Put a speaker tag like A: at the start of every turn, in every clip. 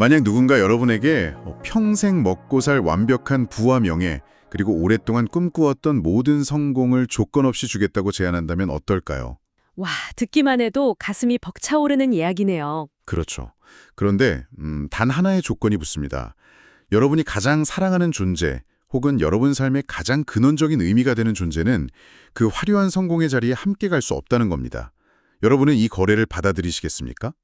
A: 만약 누군가 여러분에게 평생 먹고 살 완벽한 부와 명예, 그리고 오랫동안 꿈꾸었던 모든 성공을 조건 없이 주겠다고 제안한다면 어떨까요?
B: 와, 듣기만 해도 가슴이 벅차오르는 이야기네요.
A: 그렇죠. 그런데 단 하나의 조건이 붙습니다. 여러분이 가장 사랑하는 존재, 혹은 여러분 삶의 가장 근원적인 의미가 되는 존재는 그 화려한 성공의 자리에 함께 갈 수 없다는 겁니다. 여러분은 이 거래를 받아들이시겠습니까?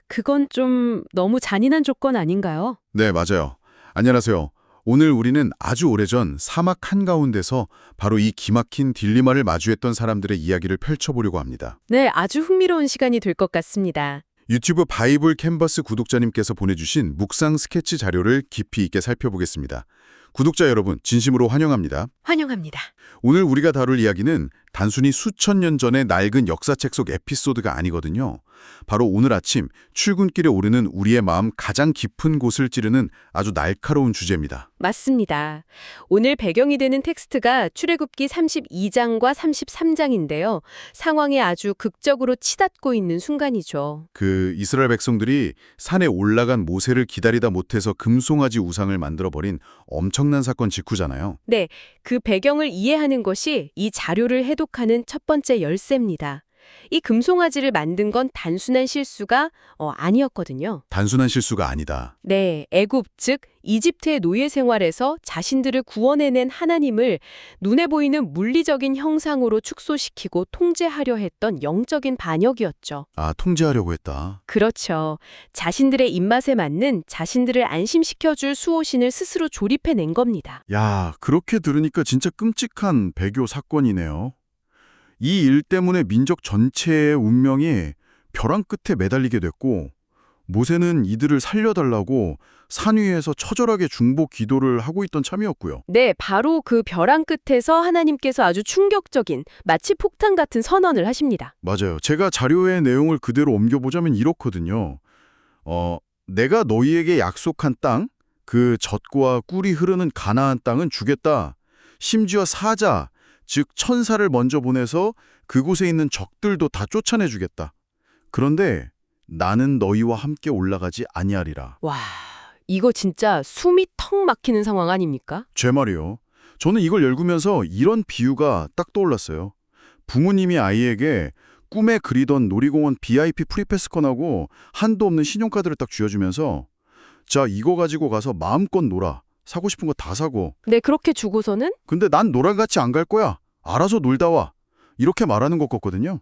B: 그건 좀 너무 잔인한 조건 아닌가요?
A: 네, 맞아요. 안녕하세요. 오늘 우리는 아주 오래전 사막 한가운데서 바로 이 기막힌 딜레마를 마주했던 사람들의 이야기를 펼쳐보려고 합니다.
B: 네, 아주 흥미로운 시간이 될 것 같습니다.
A: 유튜브 바이블 캔버스 구독자님께서 보내주신 묵상 스케치 자료를 깊이 있게 살펴보겠습니다. 구독자 여러분, 진심으로 환영합니다.
B: 환영합니다.
A: 오늘 우리가 다룰 이야기는 단순히 수천 년 전의 낡은 역사책 속 에피소드가 아니거든요. 바로 오늘 아침 출근길에 오르는 우리의 마음 가장 깊은 곳을 찌르는 아주 날카로운 주제입니다.
B: 맞습니다. 오늘 배경이 되는 텍스트가 출애굽기 32장과 33장인데요. 상황에 아주 극적으로 치닫고 있는 순간이죠.
A: 그 이스라엘 백성들이 산에 올라간 모세를 기다리다 못해서 금송아지 우상을 만들어버린 엄청난 사건 직후잖아요.
B: 네, 그 배경을 이해하는 것이 이 자료를 해독하는 첫 번째 열쇠입니다. 이 금송아지를 만든 건 단순한 실수가 아니었거든요.
A: 단순한 실수가 아니다.
B: 네, 애굽 즉 이집트의 노예 생활에서 자신들을 구원해낸 하나님을 눈에 보이는 물리적인 형상으로 축소시키고 통제하려 했던 영적인 반역이었죠.
A: 아, 통제하려고 했다.
B: 그렇죠. 자신들의 입맛에 맞는 자신들을 안심시켜줄 수호신을 스스로 조립해낸 겁니다.
A: 야, 그렇게 들으니까 진짜 끔찍한 배교 사건이네요. 이 일 때문에 민족 전체의 운명이 벼랑 끝에 매달리게 됐고, 모세는 이들을 살려달라고 산 위에서 처절하게 중보 기도를 하고 있던 참이었고요.
B: 네, 바로 그 벼랑 끝에서 하나님께서 아주 충격적인 마치 폭탄 같은 선언을 하십니다.
A: 맞아요. 제가 자료의 내용을 그대로 옮겨보자면 이렇거든요. 내가 너희에게 약속한 땅, 그 젖과 꿀이 흐르는 가나안 땅은 주겠다. 심지어 사자, 즉 천사를 먼저 보내서 그곳에 있는 적들도 다 쫓아내주겠다. 그런데 나는 너희와 함께 올라가지 아니하리라.
B: 와, 이거 진짜 숨이 턱 막히는 상황 아닙니까?
A: 제 말이요. 저는 이걸 읽으면서 이런 비유가 딱 떠올랐어요. 부모님이 아이에게 꿈에 그리던 놀이공원 VIP 프리패스권하고 한도 없는 신용카드를 딱 쥐어주면서 자, 이거 가지고 가서 마음껏 놀아. 사고 싶은 거 다 사고.
B: 네, 그렇게 주고서는
A: 근데 난 너랑 같이 안 갈 거야. 알아서 놀다 와. 이렇게 말하는 것 같거든요.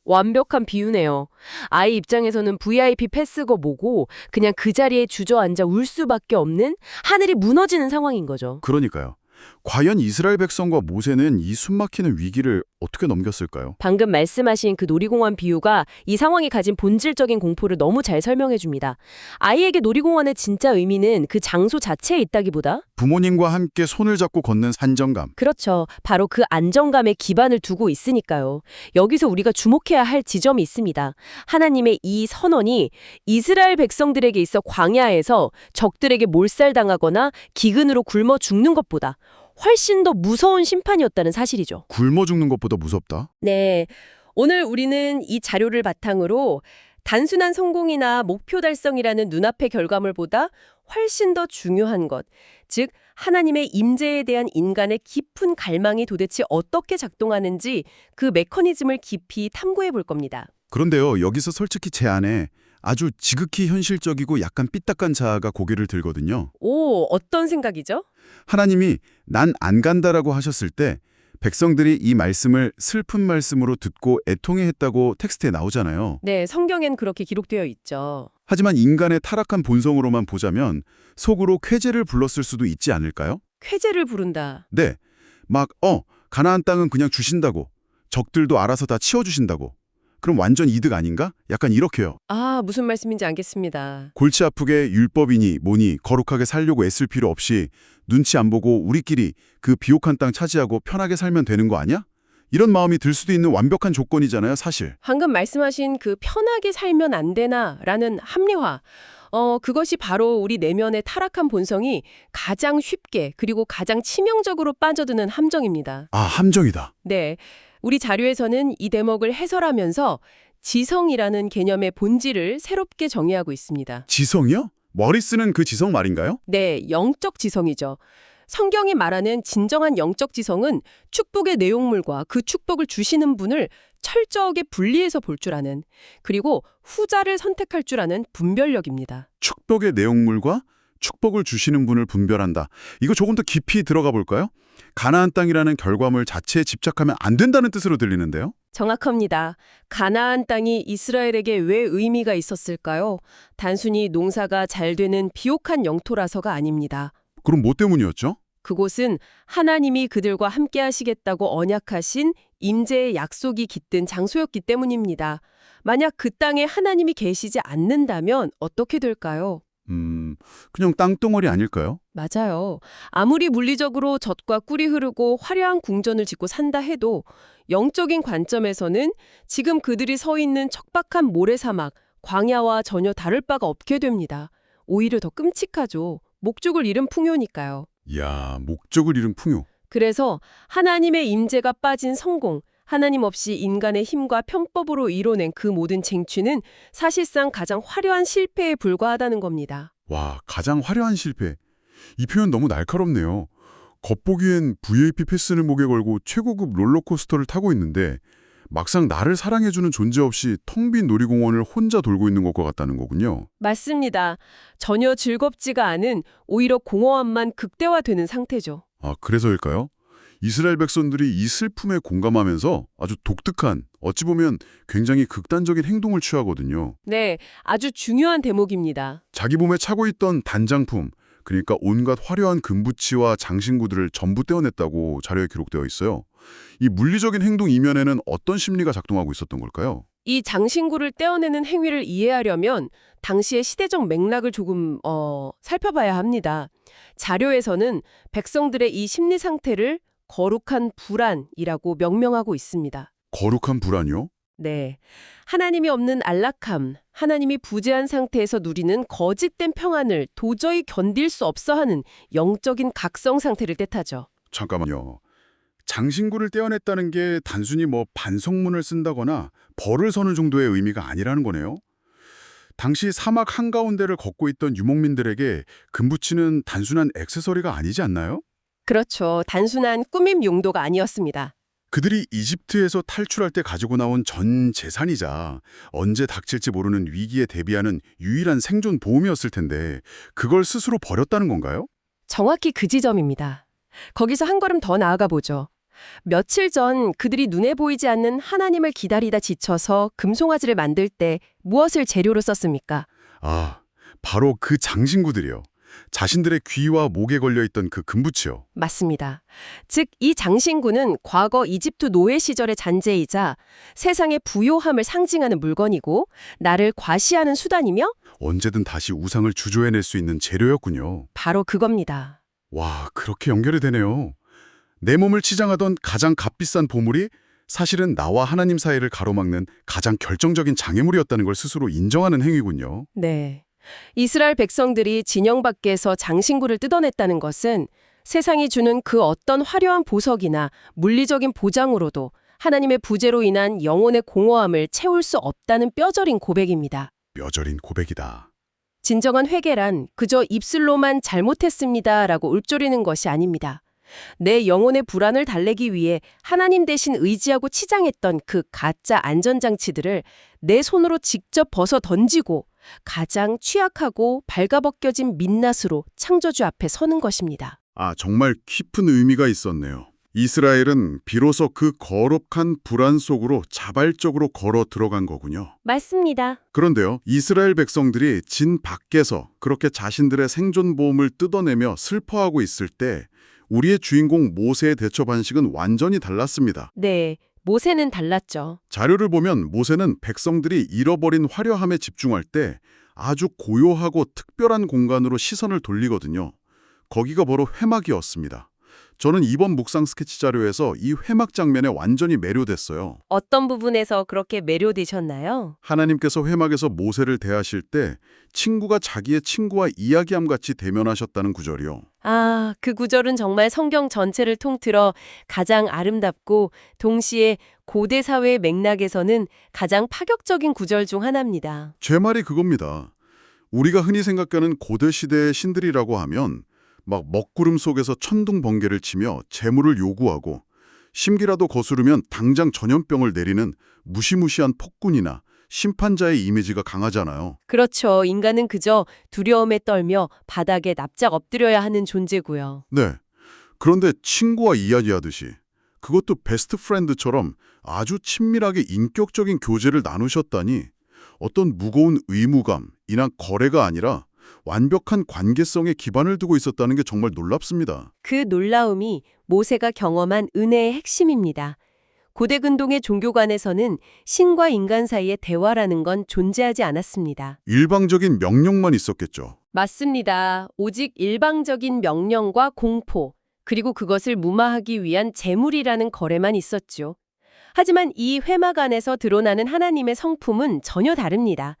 B: 완벽한 비유네요. 아이 입장에서는 VIP 패스고 뭐고 그냥 그 자리에 주저앉아 울 수밖에 없는 하늘이 무너지는 상황인 거죠.
A: 그러니까요. 과연 이스라엘 백성과 모세는 이 숨막히는 위기를 어떻게 넘겼을까요?
B: 방금 말씀하신 그 놀이공원 비유가 이 상황이 가진 본질적인 공포를 너무 잘 설명해 줍니다. 아이에게 놀이공원의 진짜 의미는 그 장소 자체에 있다기보다
A: 부모님과 함께 손을 잡고 걷는 산정감.
B: 그렇죠. 바로 그 안정감에 기반을 두고 있으니까요. 여기서 우리가 주목해야 할 지점이 있습니다. 하나님의 이 선언이 이스라엘 백성들에게 있어 광야에서 적들에게 몰살당하거나 기근으로 굶어 죽는 것보다 훨씬 더 무서운 심판이었다는 사실이죠.
A: 굶어 죽는 것보다 무섭다?
B: 네. 오늘 우리는 이 자료를 바탕으로 단순한 성공이나 목표 달성이라는 눈앞의 결과물보다 훨씬 더 중요한 것, 즉 하나님의 임재에 대한 인간의 깊은 갈망이 도대체 어떻게 작동하는지 그 메커니즘을 깊이 탐구해 볼 겁니다.
A: 그런데요, 여기서 솔직히 제 안에 아주 지극히 현실적이고 약간 삐딱한 자아가 고개를 들거든요.
B: 오, 어떤 생각이죠?
A: 하나님이 난 안 간다라고 하셨을 때 백성들이 이 말씀을 슬픈 말씀으로 듣고 애통해했다고 텍스트에 나오잖아요.
B: 네, 성경엔 그렇게 기록되어 있죠.
A: 하지만 인간의 타락한 본성으로만 보자면 속으로 쾌재를 불렀을 수도 있지 않을까요?
B: 쾌재를 부른다.
A: 네, 막 가나안 땅은 그냥 주신다고, 적들도 알아서 다 치워주신다고. 그럼 완전 이득 아닌가? 약간 이렇게요.
B: 무슨 말씀인지 알겠습니다.
A: 골치 아프게 율법이니 뭐니 거룩하게 살려고 애쓸 필요 없이 눈치 안 보고 우리끼리 그 비옥한 땅 차지하고 편하게 살면 되는 거 아니야? 이런 마음이 들 수도 있는 완벽한 조건이잖아요, 사실.
B: 방금 말씀하신 그 편하게 살면 안 되나라는 합리화. 그것이 바로 우리 내면의 타락한 본성이 가장 쉽게 그리고 가장 치명적으로 빠져드는 함정입니다.
A: 아, 함정이다.
B: 네. 우리 자료에서는 이 대목을 해설하면서 지성이라는 개념의 본질을 새롭게 정의하고 있습니다.
A: 지성이요? 머리 쓰는 그 지성 말인가요?
B: 네, 영적 지성이죠. 성경이 말하는 진정한 영적 지성은 축복의 내용물과 그 축복을 주시는 분을 철저하게 분리해서 볼 줄 아는, 그리고 후자를 선택할 줄 아는 분별력입니다.
A: 축복의 내용물과 축복을 주시는 분을 분별한다. 이거 조금 더 깊이 들어가 볼까요? 가나안 땅이라는 결과물 자체에 집착하면 안 된다는 뜻으로 들리는데요.
B: 정확합니다. 가나안 땅이 이스라엘에게 왜 의미가 있었을까요? 단순히 농사가 잘 되는 비옥한 영토라서가 아닙니다.
A: 그럼 뭐 때문이었죠?
B: 그곳은 하나님이 그들과 함께 하시겠다고 언약하신 임재의 약속이 깃든 장소였기 때문입니다. 만약 그 땅에 하나님이 계시지 않는다면 어떻게 될까요?
A: 그냥 땅덩어리 아닐까요?
B: 맞아요. 아무리 물리적으로 젖과 꿀이 흐르고 화려한 궁전을 짓고 산다 해도 영적인 관점에서는 지금 그들이 서 있는 척박한 모래사막, 광야와 전혀 다를 바가 없게 됩니다. 오히려 더 끔찍하죠. 목적을 잃은 풍요니까요.
A: 이야, 목적을 잃은 풍요.
B: 그래서 하나님의 임재가 빠진 성공, 하나님 없이 인간의 힘과 편법으로 이뤄낸 그 모든 쟁취는 사실상 가장 화려한 실패에 불과하다는 겁니다.
A: 와, 가장 화려한 실패. 이 표현 너무 날카롭네요. 겉보기엔 VIP 패스를 목에 걸고 최고급 롤러코스터를 타고 있는데 막상 나를 사랑해주는 존재 없이 텅 빈 놀이공원을 혼자 돌고 있는 것과 같다는 거군요.
B: 맞습니다. 전혀 즐겁지가 않은 오히려 공허함만 극대화되는 상태죠.
A: 아, 그래서일까요? 이스라엘 백성들이 이 슬픔에 공감하면서 아주 독특한, 어찌 보면 굉장히 극단적인 행동을 취하거든요.
B: 네, 아주 중요한 대목입니다.
A: 자기 몸에 차고 있던 단장품, 그러니까 온갖 화려한 금부치와 장신구들을 전부 떼어냈다고 자료에 기록되어 있어요. 이 물리적인 행동 이면에는 어떤 심리가 작동하고 있었던 걸까요?
B: 이 장신구를 떼어내는 행위를 이해하려면 당시의 시대적 맥락을 조금 살펴봐야 합니다. 자료에서는 백성들의 이 심리 상태를 거룩한 불안이라고 명명하고 있습니다.
A: 거룩한 불안이요?
B: 네. 하나님이 없는 안락함, 하나님이 부재한 상태에서 누리는 거짓된 평안을 도저히 견딜 수 없어 하는 영적인 각성 상태를 뜻하죠.
A: 잠깐만요. 장신구를 떼어냈다는 게 단순히 뭐 반성문을 쓴다거나 벌을 서는 정도의 의미가 아니라는 거네요. 당시 사막 한가운데를 걷고 있던 유목민들에게 금부치는 단순한 액세서리가 아니지 않나요?
B: 그렇죠. 단순한 꾸밈 용도가 아니었습니다.
A: 그들이 이집트에서 탈출할 때 가지고 나온 전 재산이자 언제 닥칠지 모르는 위기에 대비하는 유일한 생존 보험이었을 텐데 그걸 스스로 버렸다는 건가요?
B: 정확히 그 지점입니다. 거기서 한 걸음 더 나아가 보죠. 며칠 전 그들이 눈에 보이지 않는 하나님을 기다리다 지쳐서 금송아지를 만들 때 무엇을 재료로 썼습니까?
A: 아, 바로 그 장신구들이요. 자신들의 귀와 목에 걸려있던 그 금부치요.
B: 맞습니다. 즉, 이 장신구는 과거 이집트 노예 시절의 잔재이자 세상의 부요함을 상징하는 물건이고 나를 과시하는 수단이며
A: 언제든 다시 우상을 주조해낼 수 있는 재료였군요.
B: 바로 그겁니다.
A: 와, 그렇게 연결이 되네요. 내 몸을 치장하던 가장 값비싼 보물이 사실은 나와 하나님 사이를 가로막는 가장 결정적인 장애물이었다는 걸 스스로 인정하는 행위군요.
B: 네. 이스라엘 백성들이 진영 밖에서 장신구를 뜯어냈다는 것은 세상이 주는 그 어떤 화려한 보석이나 물리적인 보장으로도 하나님의 부재로 인한 영혼의 공허함을 채울 수 없다는 뼈저린 고백입니다.
A: 뼈저린 고백이다.
B: 진정한 회개란 그저 입술로만 잘못했습니다라고 읊조리는 것이 아닙니다. 내 영혼의 불안을 달래기 위해 하나님 대신 의지하고 치장했던 그 가짜 안전장치들을 내 손으로 직접 벗어 던지고 가장 취약하고 발가벗겨진 민낯으로 창조주 앞에 서는 것입니다.
A: 아, 정말 깊은 의미가 있었네요. 이스라엘은 비로소 그 거룩한 불안 속으로 자발적으로 걸어 들어간 거군요.
B: 맞습니다.
A: 그런데요, 이스라엘 백성들이 진 밖에서 그렇게 자신들의 생존 보험을 뜯어내며 슬퍼하고 있을 때 우리의 주인공 모세의 대처 방식은 완전히 달랐습니다.
B: 네, 모세는 달랐죠.
A: 자료를 보면 모세는 백성들이 잃어버린 화려함에 집중할 때 아주 고요하고 특별한 공간으로 시선을 돌리거든요. 거기가 바로 회막이었습니다. 저는 이번 묵상 스케치 자료에서 이 회막 장면에 완전히 매료됐어요.
B: 어떤 부분에서 그렇게 매료되셨나요?
A: 하나님께서 회막에서 모세를 대하실 때 친구가 자기의 친구와 이야기함 같이 대면하셨다는 구절이요.
B: 아, 그 구절은 정말 성경 전체를 통틀어 가장 아름답고 동시에 고대 사회의 맥락에서는 가장 파격적인 구절 중 하나입니다.
A: 제 말이 그겁니다. 우리가 흔히 생각하는 고대 시대의 신들이라고 하면 막 먹구름 속에서 천둥 번개를 치며 재물을 요구하고 심기라도 거스르면 당장 전염병을 내리는 무시무시한 폭군이나 심판자의 이미지가 강하잖아요.
B: 그렇죠. 인간은 그저 두려움에 떨며 바닥에 납작 엎드려야 하는 존재고요.
A: 네. 그런데 친구와 이야기하듯이 그것도 베스트 프렌드처럼 아주 친밀하게 인격적인 교제를 나누셨다니 어떤 무거운 의무감이나 거래가 아니라 완벽한 관계성에 기반을 두고 있었다는 게 정말 놀랍습니다.
B: 그 놀라움이 모세가 경험한 은혜의 핵심입니다. 고대 근동의 종교관에서는 신과 인간 사이의 대화라는 건 존재하지 않았습니다.
A: 일방적인 명령만 있었겠죠.
B: 맞습니다. 오직 일방적인 명령과 공포, 그리고 그것을 무마하기 위한 재물이라는 거래만 있었죠. 하지만 이 회막 안에서 드러나는 하나님의 성품은 전혀 다릅니다.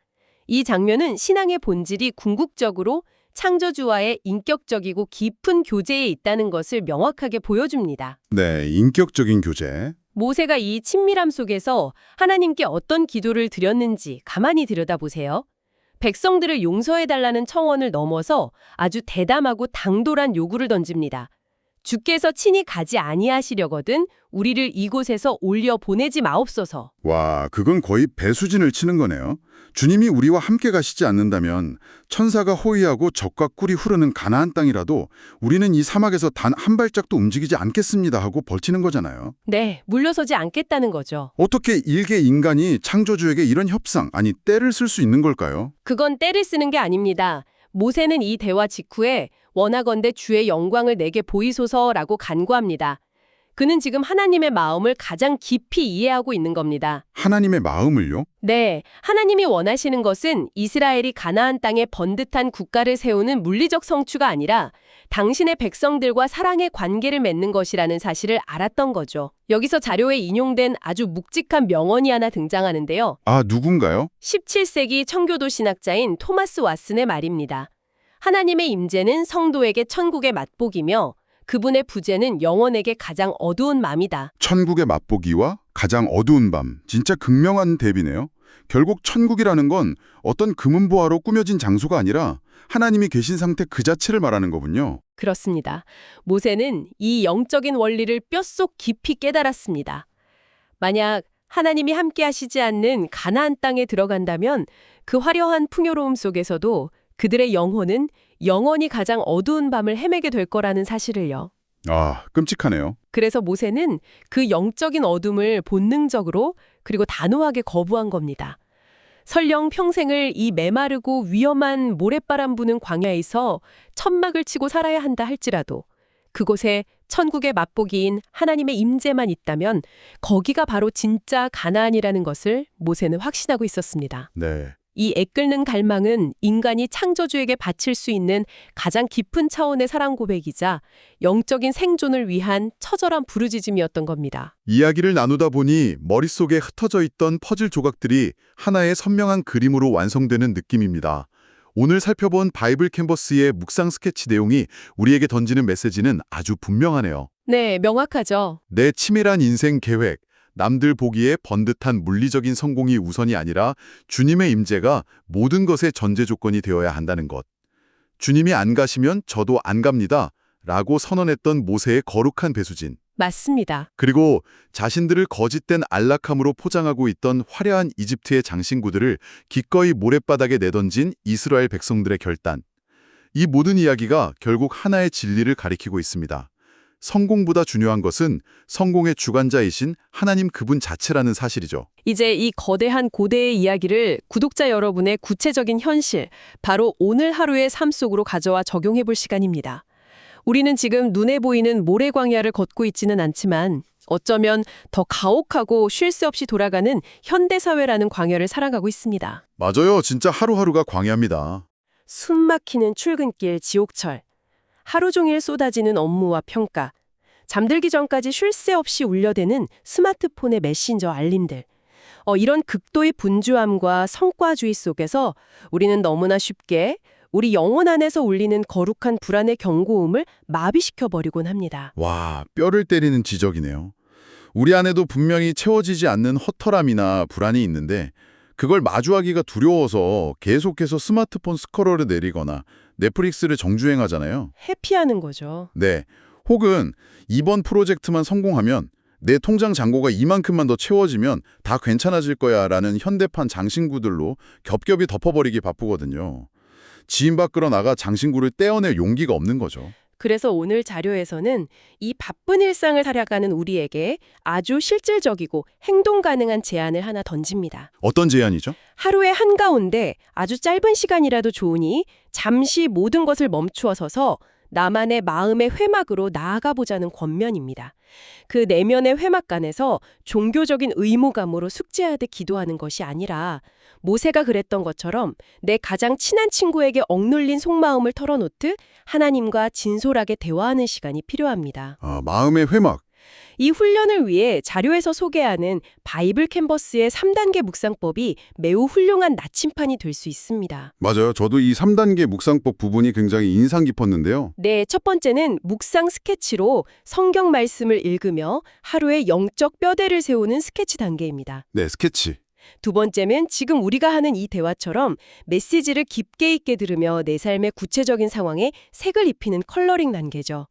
B: 이 장면은 신앙의 본질이 궁극적으로 창조주와의 인격적이고 깊은 교제에 있다는 것을 명확하게 보여줍니다.
A: 네, 인격적인 교제.
B: 모세가 이 친밀함 속에서 하나님께 어떤 기도를 드렸는지 가만히 들여다보세요. 백성들을 용서해달라는 청원을 넘어서 아주 대담하고 당돌한 요구를 던집니다. 주께서 친히 가지 아니하시려거든 우리를 이곳에서 올려 보내지 마옵소서.
A: 와, 그건 거의 배수진을 치는 거네요. 주님이 우리와 함께 가시지 않는다면 천사가 호위하고 적과 꿀이 흐르는 가나안 땅이라도 우리는 이 사막에서 단 한 발짝도 움직이지 않겠습니다 하고 벌치는 거잖아요.
B: 네, 물러서지 않겠다는 거죠.
A: 어떻게 일개 인간이 창조주에게 이런 협상, 아니 때를 쓸 수 있는 걸까요?
B: 그건 때를 쓰는 게 아닙니다. 모세는 이 대화 직후에 원하건대 주의 영광을 내게 보이소서라고 간구합니다. 그는 지금 하나님의 마음을 가장 깊이 이해하고 있는 겁니다.
A: 하나님의 마음을요?
B: 네, 하나님이 원하시는 것은 이스라엘이 가나안 땅에 번듯한 국가를 세우는 물리적 성취가 아니라 당신의 백성들과 사랑의 관계를 맺는 것이라는 사실을 알았던 거죠. 여기서 자료에 인용된 아주 묵직한 명언이 하나 등장하는데요.
A: 아, 누군가요?
B: 17세기 청교도 신학자인 토마스 왓슨의 말입니다. 하나님의 임재는 성도에게 천국의 맛보기며 그분의 부재는 영혼에게 가장 어두운 맘이다.
A: 천국의 맛보기와 가장 어두운 밤. 진짜 극명한 대비네요. 결국 천국이라는 건 어떤 금은보화로 꾸며진 장소가 아니라 하나님이 계신 상태 그 자체를 말하는 거군요.
B: 그렇습니다. 모세는 이 영적인 원리를 뼛속 깊이 깨달았습니다. 만약 하나님이 함께 하시지 않는 가나안 땅에 들어간다면 그 화려한 풍요로움 속에서도 그들의 영혼은 영원히 가장 어두운 밤을 헤매게 될 거라는 사실을요.
A: 아, 끔찍하네요.
B: 그래서 모세는 그 영적인 어둠을 본능적으로 그리고 단호하게 거부한 겁니다. 설령 평생을 이 메마르고 위험한 모래바람 부는 광야에서 천막을 치고 살아야 한다 할지라도 그곳에 천국의 맛보기인 하나님의 임재만 있다면 거기가 바로 진짜 가나안이라는 것을 모세는 확신하고 있었습니다.
A: 네.
B: 이 애끓는 갈망은 인간이 창조주에게 바칠 수 있는 가장 깊은 차원의 사랑 고백이자 영적인 생존을 위한 처절한 부르짖음이었던 겁니다.
A: 이야기를 나누다 보니 머릿속에 흩어져 있던 퍼즐 조각들이 하나의 선명한 그림으로 완성되는 느낌입니다. 오늘 살펴본 바이블 캔버스의 묵상 스케치 내용이 우리에게 던지는 메시지는 아주 분명하네요.
B: 네, 명확하죠.
A: 내 치밀한 인생 계획, 남들 보기에 번듯한 물리적인 성공이 우선이 아니라 주님의 임재가 모든 것의 전제 조건이 되어야 한다는 것. 주님이 안 가시면 저도 안 갑니다. 라고 선언했던 모세의 거룩한 배수진.
B: 맞습니다.
A: 그리고 자신들을 거짓된 안락함으로 포장하고 있던 화려한 이집트의 장신구들을 기꺼이 모랫바닥에 내던진 이스라엘 백성들의 결단. 이 모든 이야기가 결국 하나의 진리를 가리키고 있습니다. 성공보다 중요한 것은 성공의 주관자이신 하나님 그분 자체라는 사실이죠.
B: 이제 이 거대한 고대의 이야기를 구독자 여러분의 구체적인 현실, 바로 오늘 하루의 삶 속으로 가져와 적용해 볼 시간입니다. 우리는 지금 눈에 보이는 모래 광야를 걷고 있지는 않지만 어쩌면 더 가혹하고 쉴 새 없이 돌아가는 현대사회라는 광야를 살아가고 있습니다.
A: 맞아요. 진짜 하루하루가 광야입니다.
B: 숨 막히는 출근길, 지옥철. 하루 종일 쏟아지는 업무와 평가, 잠들기 전까지 쉴 새 없이 울려대는 스마트폰의 메신저 알림들. 이런 극도의 분주함과 성과주의 속에서 우리는 너무나 쉽게 우리 영혼 안에서 울리는 거룩한 불안의 경고음을 마비시켜버리곤 합니다.
A: 와, 뼈를 때리는 지적이네요. 우리 안에도 분명히 채워지지 않는 허탈함이나 불안이 있는데 그걸 마주하기가 두려워서 계속해서 스마트폰 스크롤을 내리거나 넷플릭스를 정주행하잖아요.
B: 회피하는 거죠.
A: 네. 혹은 이번 프로젝트만 성공하면 내 통장 잔고가 이만큼만 더 채워지면 다 괜찮아질 거야 라는 현대판 장신구들로 겹겹이 덮어버리기 바쁘거든요. 지인 밖으로 나가 장신구를 떼어낼 용기가 없는 거죠.
B: 그래서 오늘 자료에서는 이 바쁜 일상을 살아가는 우리에게 아주 실질적이고 행동 가능한 제안을 하나 던집니다.
A: 어떤 제안이죠?
B: 하루의 한가운데 아주 짧은 시간이라도 좋으니 잠시 모든 것을 멈추어 서서 나만의 마음의 회막으로 나아가 보자는 권면입니다. 그 내면의 회막간에서 종교적인 의무감으로 숙제하듯 기도하는 것이 아니라 모세가 그랬던 것처럼 내 가장 친한 친구에게 억눌린 속마음을 털어놓듯 하나님과 진솔하게 대화하는 시간이 필요합니다.
A: 마음의 회막.
B: 이 훈련을 위해 자료에서 소개하는 바이블 캔버스의 3단계 묵상법이 매우 훌륭한 나침판이 될 수 있습니다.
A: 맞아요. 저도 이 3단계 묵상법 부분이 굉장히 인상 깊었는데요.
B: 네, 첫 번째는 묵상 스케치로 성경 말씀을 읽으며 하루의 영적 뼈대를 세우는 스케치 단계입니다.
A: 네, 스케치.
B: 두 번째는 지금 우리가 하는 이 대화처럼 메시지를 깊게 있게 들으며 내 삶의 구체적인 상황에 색을 입히는 컬러링 단계죠.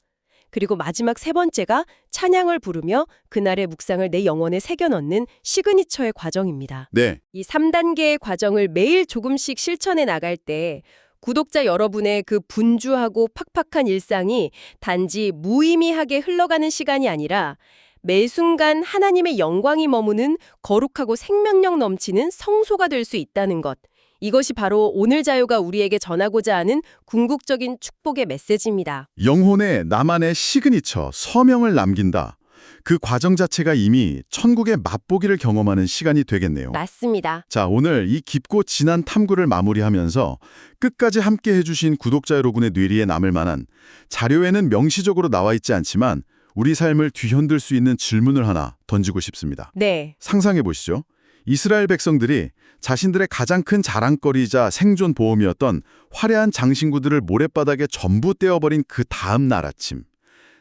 B: 그리고 마지막 세 번째가 찬양을 부르며 그날의 묵상을 내 영혼에 새겨 넣는 시그니처의 과정입니다.
A: 네.
B: 이 3단계의 과정을 매일 조금씩 실천해 나갈 때 구독자 여러분의 그 분주하고 팍팍한 일상이 단지 무의미하게 흘러가는 시간이 아니라 매 순간 하나님의 영광이 머무는 거룩하고 생명력 넘치는 성소가 될 수 있다는 것. 이것이 바로 오늘 자유가 우리에게 전하고자 하는 궁극적인 축복의 메시지입니다.
A: 영혼에 나만의 시그니처, 서명을 남긴다. 그 과정 자체가 이미 천국의 맛보기를 경험하는 시간이 되겠네요.
B: 맞습니다.
A: 자, 오늘 이 깊고 진한 탐구를 마무리하면서 끝까지 함께 해주신 구독자 여러분의 뇌리에 남을 만한 자료에는 명시적으로 나와 있지 않지만 우리 삶을 뒤흔들 수 있는 질문을 하나 던지고 싶습니다.
B: 네.
A: 상상해 보시죠. 이스라엘 백성들이 자신들의 가장 큰 자랑거리이자 생존 보험이었던 화려한 장신구들을 모랫바닥에 전부 떼어버린 그 다음 날 아침.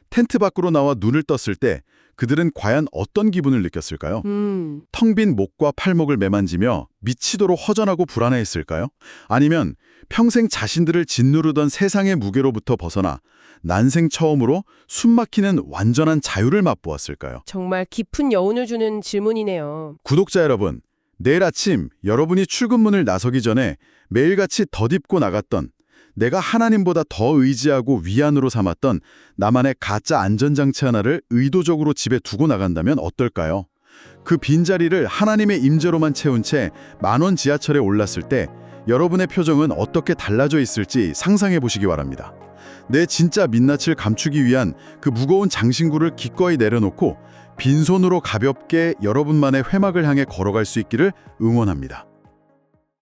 A: 텐트 밖으로 나와 눈을 떴을 때 그들은 과연 어떤 기분을 느꼈을까요? 텅 빈 목과 팔목을 매만지며 미치도록 허전하고 불안해했을까요? 아니면 평생 자신들을 짓누르던 세상의 무게로부터 벗어나 난생 처음으로 숨막히는 완전한 자유를 맛보았을까요?
B: 정말 깊은 여운을 주는 질문이네요.
A: 구독자 여러분, 내일 아침 여러분이 출근문을 나서기 전에 매일같이 덧입고 나갔던 내가 하나님보다 더 의지하고 위안으로 삼았던 나만의 가짜 안전장치 하나를 의도적으로 집에 두고 나간다면 어떨까요? 그 빈자리를 하나님의 임재로만 채운 채 만원 지하철에 올랐을 때 여러분의 표정은 어떻게 달라져 있을지 상상해 보시기 바랍니다. 내 진짜 민낯을 감추기 위한 그 무거운 장신구를 기꺼이 내려놓고 빈손으로 가볍게 여러분만의 회막을 향해 걸어갈 수 있기를 응원합니다.